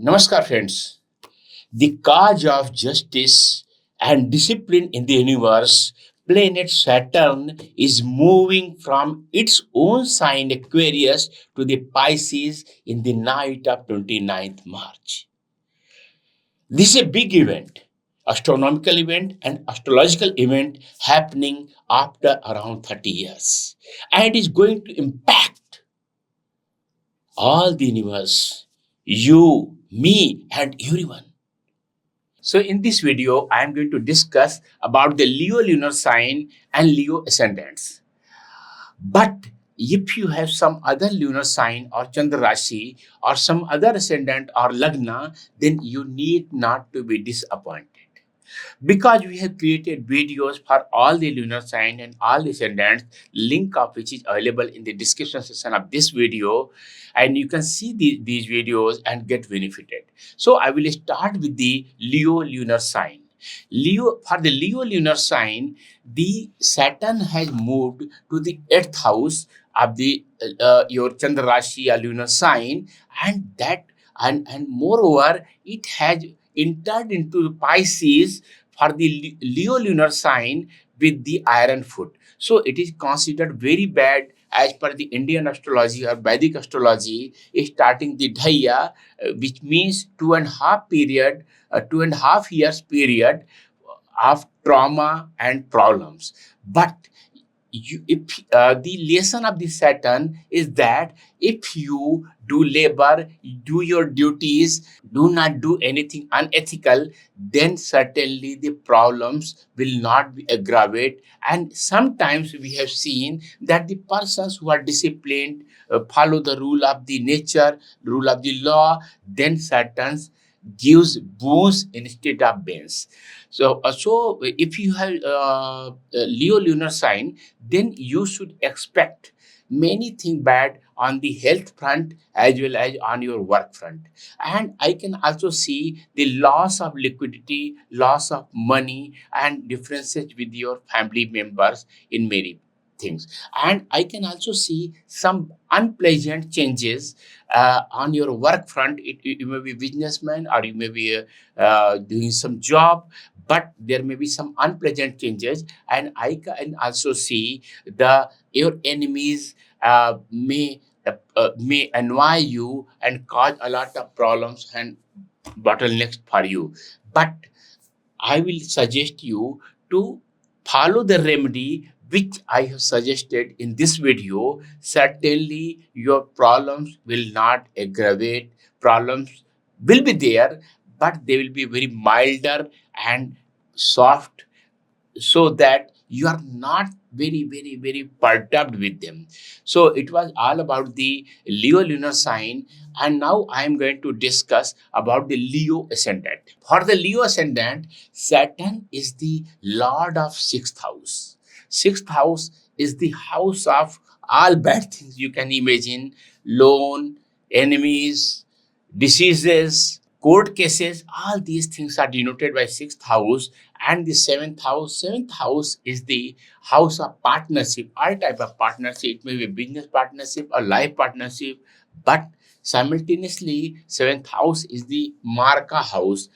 Namaskar, friends. The cause of justice and discipline in the universe, planet Saturn is moving from its own sign Aquarius to the Pisces in the night of 29th March. This is a big event, astronomical event and astrological event happening after around 30 years. And it is going to impact all the universe, you, me, and everyone. So in this video, I am going to discuss about the Leo lunar sign and Leo ascendants. But if you have some other lunar sign or Chandra Rashi or some other ascendant or Lagna, then you need not to be disappointed. Because we have created videos for all the lunar sign and all the ascendants, link of which is available in the description section of this video, and you can see these videos and get benefited. So I will start with the Leo lunar sign. For the Leo lunar sign, the Saturn has moved to the 8th house of the your Chandra Rashi or lunar sign, and and moreover it has entered into Pisces for the Leo lunar sign with the iron foot. So it is considered very bad as per the Indian astrology or Vedic astrology, starting the Dhaya, which means 2.5 years period of trauma and problems. But the lesson of the Saturn is that if you do labor, do your duties, do not do anything unethical, then certainly the problems will not be aggravate. And sometimes we have seen that the persons who are disciplined, follow the rule of the nature, rule of the law, then Saturn gives boons instead of bans. So if you have Leo lunar sign, then you should expect many things bad on the health front as well as on your work front. And I can also see the loss of liquidity, loss of money, and differences with your family members in many things. And I can also see some unpleasant changes on your work front. You may be businessman or you may be doing some job, but there may be some unpleasant changes. And I can also see your enemies may annoy you and cause a lot of problems and bottlenecks for you. But I will suggest you to follow the remedy which I have suggested in this video. Certainly, your problems will not aggravate. Problems will be there, but they will be very milder and soft, so that you are not very perturbed with them. So it was all about the Leo lunar sign, and now I am going to discuss about the Leo ascendant. For the Leo ascendant, Saturn is the lord of 6th house. 6th house is the house of all bad things you can imagine: loan, enemies, diseases, court cases. All these things are denoted by 6th house. And the 7th house, is the house of partnership, all type of partnership. It may be business partnership or life partnership, but simultaneously 7th house is the marka house,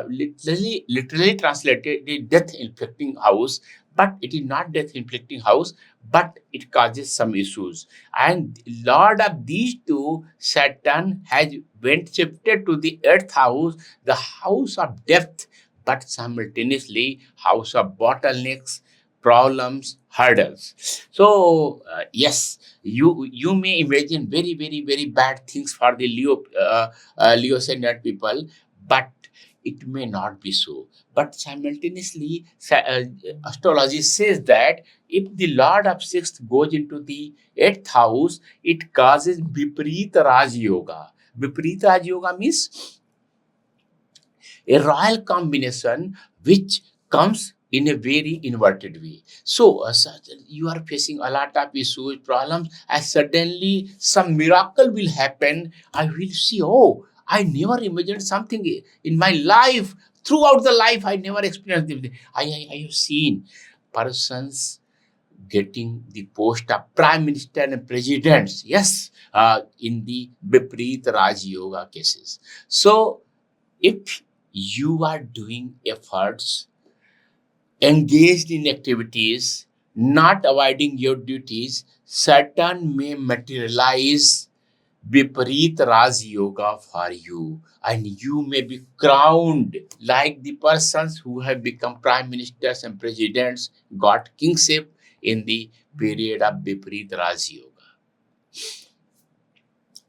literally translated the death inflicting house. But it is not death inflicting house, but it causes some issues. And lord of these two, Saturn, has went shifted to the 8th house, the house of death, but simultaneously house of bottlenecks, problems, hurdles. So yes, you may imagine very bad things for the Leo ascendant people, but it may not be so. But simultaneously, astrology says that if the Lord of 6th goes into the 8th house, it causes Viparita Raj Yoga. Viparita Raj Yoga means a royal combination which comes in a very inverted way. So you are facing a lot of issues, problems, and suddenly some miracle will happen. I will see, oh, I never imagined something in my life. Throughout the life, I never experienced this. I have seen persons getting the post of prime minister and presidents. Yes, in the Vipareet Raj Yoga cases. So if you are doing efforts, engaged in activities, not avoiding your duties, Saturn may materialize Vipareet Raj Yoga for you, and you may be crowned like the persons who have become prime ministers and presidents got kingship in the period of Vipareet Raj Yoga.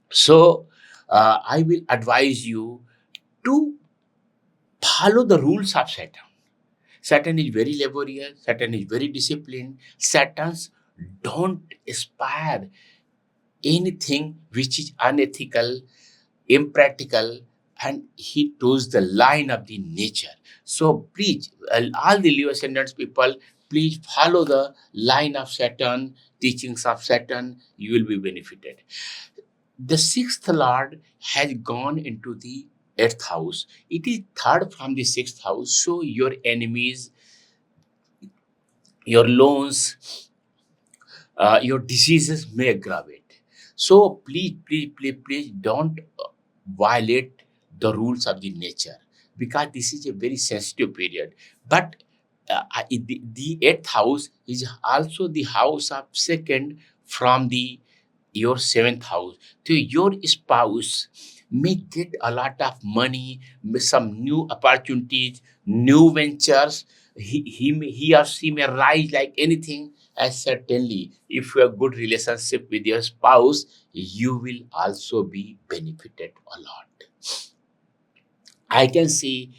So, I will advise you to follow the rules of Saturn. Saturn is very laborious, Saturn is very disciplined. Saturns don't aspire anything which is unethical, impractical, and he toes the line of the nature. So please, all the Leo ascendants people, please follow the line of Saturn, teachings of Saturn, you will be benefited. The sixth lord has gone into the eighth house. It is third from the sixth house. So your enemies, your loans, your diseases may aggravate. So please don't violate the rules of the nature, because this is a very sensitive period. But the eighth house is also the house of second from the your seventh house. So your spouse may get a lot of money, some new opportunities, new ventures. He or she may rise like anything. As certainly, if you have good relationship with your spouse, you will also be benefited a lot. I can see,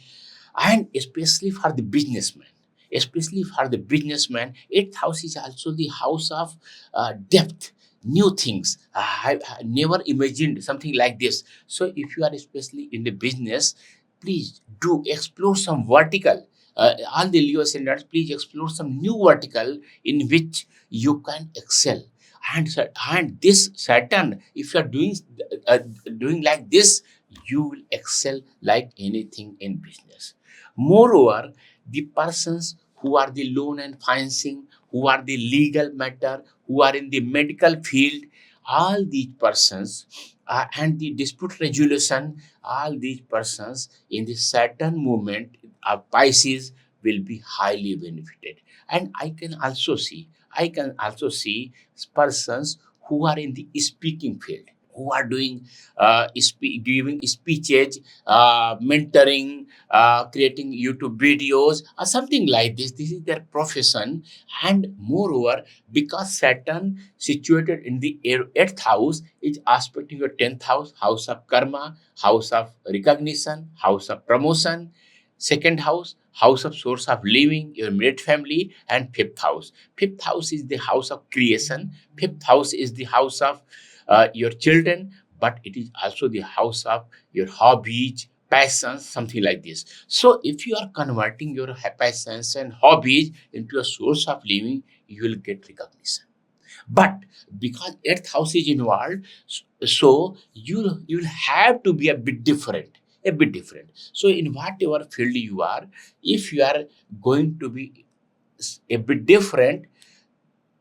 and especially for the businessman, eighth house is also the house of depth, new things. I never imagined something like this. So if you are especially in the business, please do explore some vertical. All the Leo ascendants, please explore some new vertical in which you can excel. And this Saturn, if you are doing like this, you will excel like anything in business. Moreover, the persons who are the loan and financing, who are the legal matter, who are in the medical field, all these persons, and the dispute resolution, all these persons in the Saturn movement of Pisces will be highly benefited. And I can also see persons who are in the speaking field, who are doing giving speeches, mentoring, creating YouTube videos, or something like this. This is their profession. And moreover, because Saturn situated in the eighth house is aspecting your 10th house, house of karma, house of recognition, house of promotion, second house, house of source of living, your immediate family, and fifth house. Fifth house is the house of creation. Fifth house is the house of your children, but it is also the house of your hobbies, passions, something like this. So if you are converting your passions and hobbies into a source of living, you will get recognition. But because earth house is involved, so you'll have to be a bit different. So in whatever field you are, if you are going to be a bit different,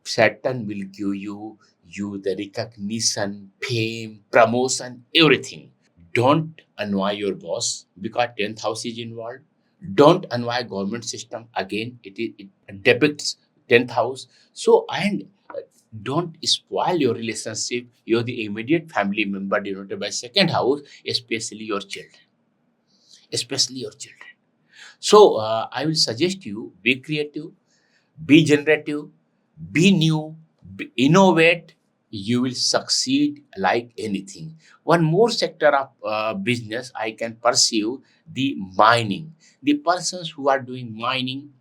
Saturn will give you the recognition, fame, promotion, everything. Don't annoy your boss because 10th house is involved. Don't annoy government system. Again, it depicts 10th house. So, and don't spoil your relationship. You're the immediate family member denoted by second house, especially your children. Especially your children. So, I will suggest you be creative, be generative, be new, innovate, you will succeed like anything. One more sector of business I can pursue, the mining. The persons who are doing mining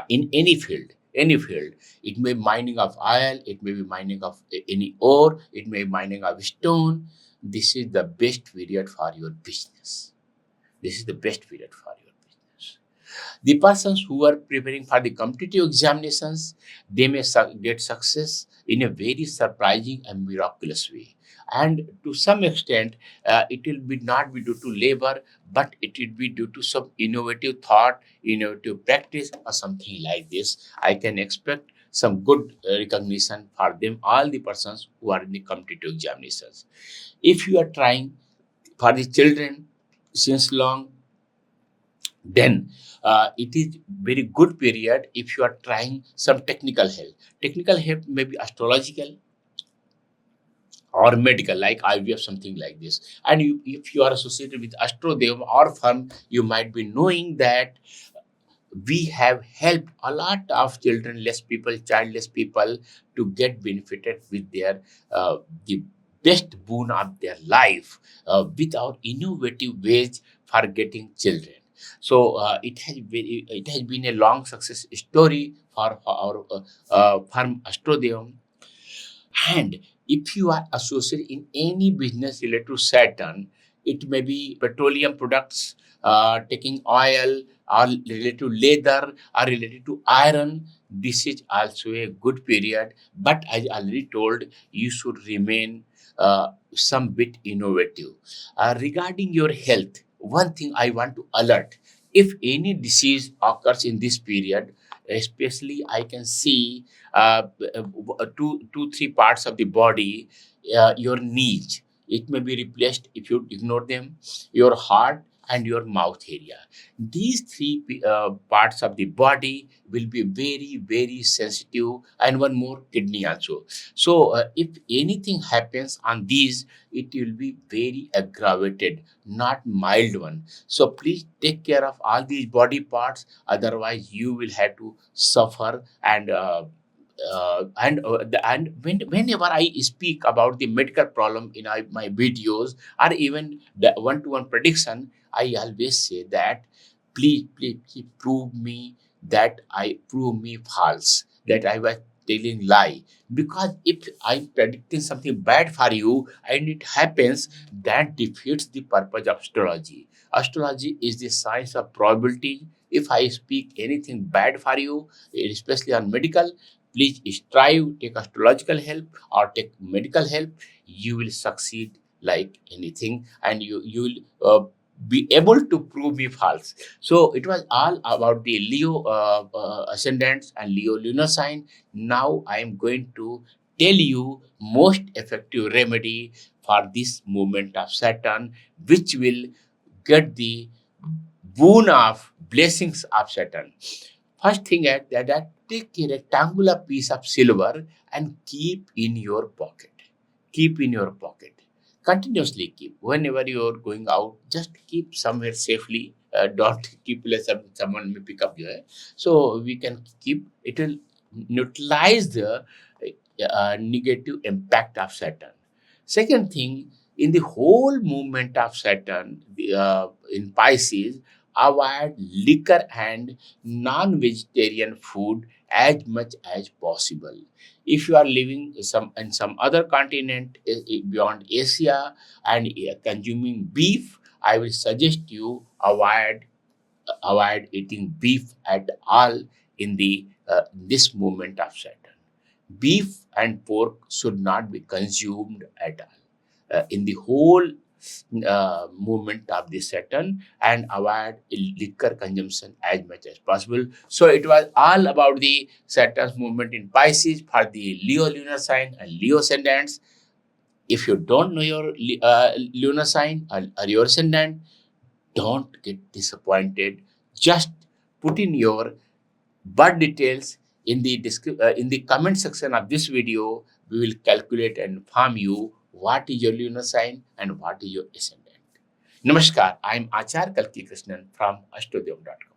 in any field, it may be mining of oil, it may be mining of any ore, it may be mining of stone. This is the best period for your business. This is the best period for your business. The persons who are preparing for the competitive examinations, they may get success in a very surprising and miraculous way. And to some extent, it will be not be due to labor, but it will be due to some innovative thought, innovative practice, or something like this. I can expect some good recognition for them, all the persons who are in the competitive examinations. If you are trying for the children since long, then it is very good period if you are trying some technical help. Technical help may be astrological or medical, like IVF, something like this. And if you are associated with AstroDevam or firm, you might be knowing that we have helped a lot of childrenless people, childless people to get benefited with their the best boon of their life with our innovative ways for getting children. So it has been a long success story for our firm AstroDevam. And if you are associated in any business related to Saturn, it may be petroleum products, taking oil, or related to leather, or related to iron. This is also a good period. But as I already told, you should remain some bit innovative. Regarding your health, one thing I want to alert: if any disease occurs in this period, especially I can see two, three parts of the body, your knees. It may be replaced if you ignore them, your heart and your mouth area. These three parts of the body will be very, very sensitive, and one more, kidney also. So, if anything happens on these, it will be very aggravated, not mild one. So, please take care of all these body parts, otherwise, you will have to suffer whenever I speak about the medical problem in my videos or even the one-to-one prediction, I always say that please prove me that I prove me false, that I was telling lie. Because if I'm predicting something bad for you and it happens, that defeats the purpose of astrology. Astrology is the science of probability. If I speak anything bad for you, especially on medical, please strive, take astrological help or take medical help. You will succeed like anything, and you will be able to prove me false. So it was all about the Leo ascendants and Leo lunar sign. Now I am going to tell you most effective remedy for this movement of Saturn, which will get the boon of blessings of Saturn. First thing is that take a rectangular piece of silver and keep in your pocket. Keep in your pocket. Continuously keep. Whenever you are going out, just keep somewhere safely. Don't keep less someone may pick up you. So we can keep. It will neutralize the negative impact of Saturn. Second thing, in the whole movement of Saturn in Pisces, avoid liquor and non-vegetarian food as much as possible. If you are living some other continent beyond Asia and consuming beef, I will suggest you avoid eating beef at all in the this moment of Saturn. Beef and pork should not be consumed at all in the whole movement of the Saturn, and avoid liquor consumption as much as possible. So it was all about the Saturn's movement in Pisces for the Leo lunar sign and Leo ascendants. If you don't know your lunar sign or your ascendant, don't get disappointed. Just put in your birth details in the in the comment section of this video. We will calculate and inform you what is your lunar sign and what is your ascendant. Namaskar. I am Acharykalkikrishnan from AstroDevam.com.